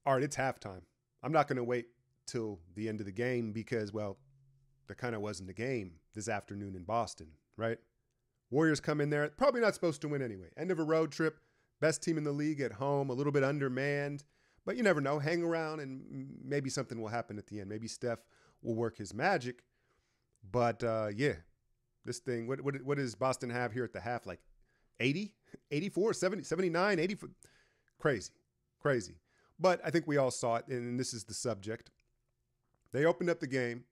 All right, it's halftime. I'm not going to wait till the end of the game because, well, there kind of wasn't a game this afternoon in Boston, right? Warriors come in there, probably not supposed to win anyway. End of a road trip, best team in the league at home, a little bit undermanned, but you never know. Hang around and maybe something will happen at the end. Maybe Steph will work his magic. But yeah, this thing, what does Boston have here at the half? Like 80, 84, 70, 79, 80? Crazy. But I think we all saw it, and this is the subject. They opened up the game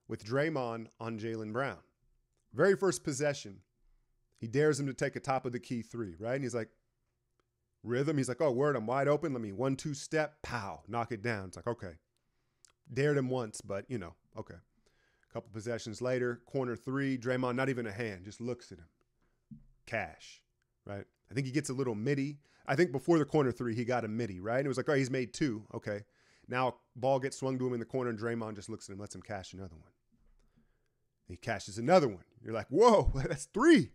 with Draymond on Jaylen Brown. Very first possession, he dares him to take a top of the key three, right? And he's like, rhythm. He's like, oh, word, I'm wide open. Let me 1-2 step, pow, knock it down. It's like, okay. Dared him once, but, okay. A couple possessions later, corner three, Draymond, not even a hand, just looks at him. Cash, right? I think he gets a little midi. I think before the corner three, he got a midi, right? And it was like, oh, he's made two. Okay. Now, ball gets swung to him in the corner, and Draymond just looks at him, lets him cash another one. He cashes another one. You're like, whoa, that's three.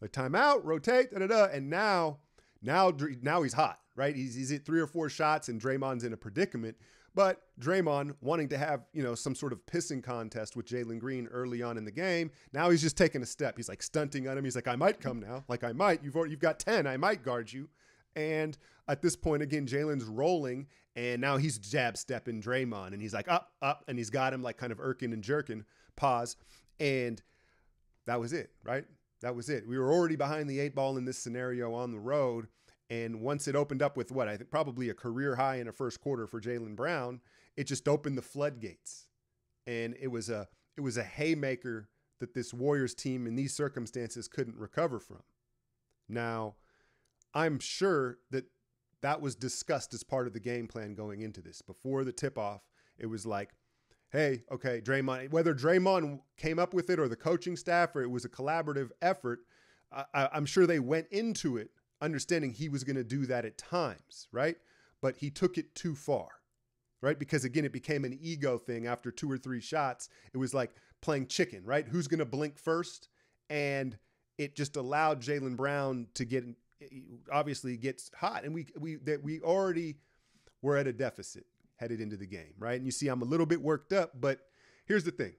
Like timeout, rotate, da-da-da. And now he's hot, right? He's hit 3 or 4 shots, and Draymond's in a predicament. But Draymond wanting to have, some sort of pissing contest with Jalen Green early on in the game. Now he's just taking a step. He's like stunting on him. He's like, I might come now. Like I might. You've got 10. I might guard you. And at this point, again, Jalen's rolling, and now he's jab stepping Draymond, and he's like up, and he's got him like kind of irking and jerking. Pause. And that was it, right? That was it. We were already behind the 8 ball in this scenario on the road. And once it opened up with I think probably a career high in a first quarter for Jaylen Brown, it just opened the floodgates. And it was a haymaker that this Warriors team in these circumstances couldn't recover from. Now, I'm sure that was discussed as part of the game plan going into this. Before the tip-off, it was like, hey, okay, Draymond, whether Draymond came up with it or the coaching staff or it was a collaborative effort, I'm sure they went into it understanding he was going to do that at times, right? But he took it too far, right? Because again, it became an ego thing after 2 or 3 shots. It was like playing chicken, right? Who's going to blink first? And it just allowed Jaylen Brown to obviously gets hot. And we already were at a deficit headed into the game, right? And you see, I'm a little bit worked up, but here's the thing,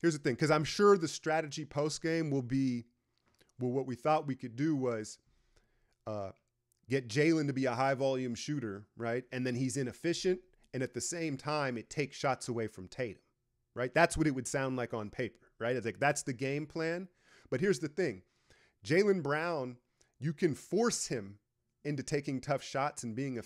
because I'm sure the strategy post-game will be, what we thought we could do was get Jalen to be a high volume shooter, right? And then he's inefficient. And at the same time, it takes shots away from Tatum, right? That's what it would sound like on paper, right? It's like, that's the game plan. But here's the thing. Jaylen Brown, you can force him into taking tough shots and being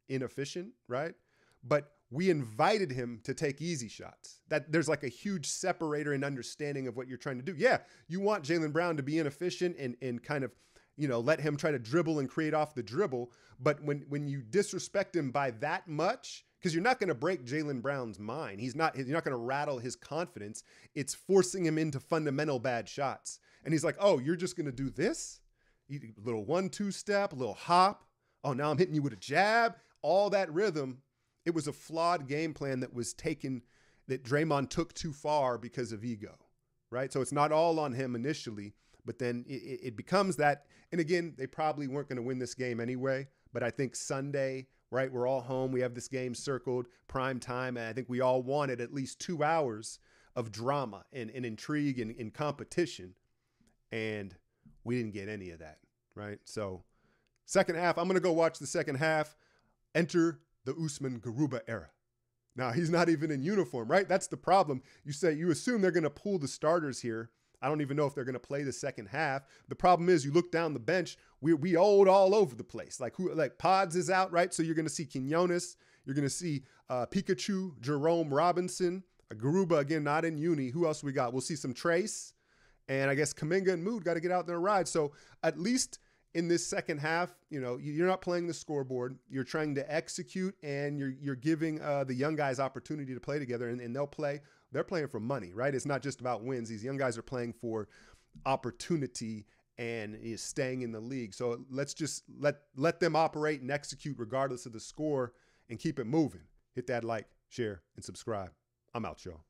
inefficient, right? But we invited him to take easy shots. That there's like a huge separator in understanding of what you're trying to do. Yeah, you want Jaylen Brown to be inefficient and kind of, let him try to dribble and create off the dribble. But when you disrespect him by that much, because you're not going to break Jaylen Brown's mind. You're not going to rattle his confidence. It's forcing him into fundamental bad shots. And he's like, oh, you're just going to do this? A little 1-2 step, a little hop. Oh, now I'm hitting you with a jab. All that rhythm. It was a flawed game plan that Draymond took too far because of ego, right? So it's not all on him initially, but then it becomes that. And again, they probably weren't going to win this game anyway, but I think Sunday, right, we're all home. We have this game circled, prime time, and I think we all wanted at least 2 hours of drama and intrigue and competition, and we didn't get any of that, right? So second half, I'm going to go watch the second half. Enter the Usman Garuba era. Now, he's not even in uniform, right? That's the problem. You assume they're going to pull the starters here. I don't even know if they're going to play the second half. The problem is you look down the bench, we old all over the place. Like Pods is out, right? So you're going to see Quinones. You're going to see Pikachu, Jerome Robinson, Garuba, again, not in uni. Who else we got? We'll see some Trace. And I guess Kuminga and Mood got to get out there and ride. So at least in this second half, you're not playing the scoreboard. You're trying to execute, and you're giving the young guys opportunity to play together, and they'll play. They're playing for money, right? It's not just about wins. These young guys are playing for opportunity and staying in the league. So let's just let them operate and execute regardless of the score and keep it moving. Hit that like, share, and subscribe. I'm out, y'all.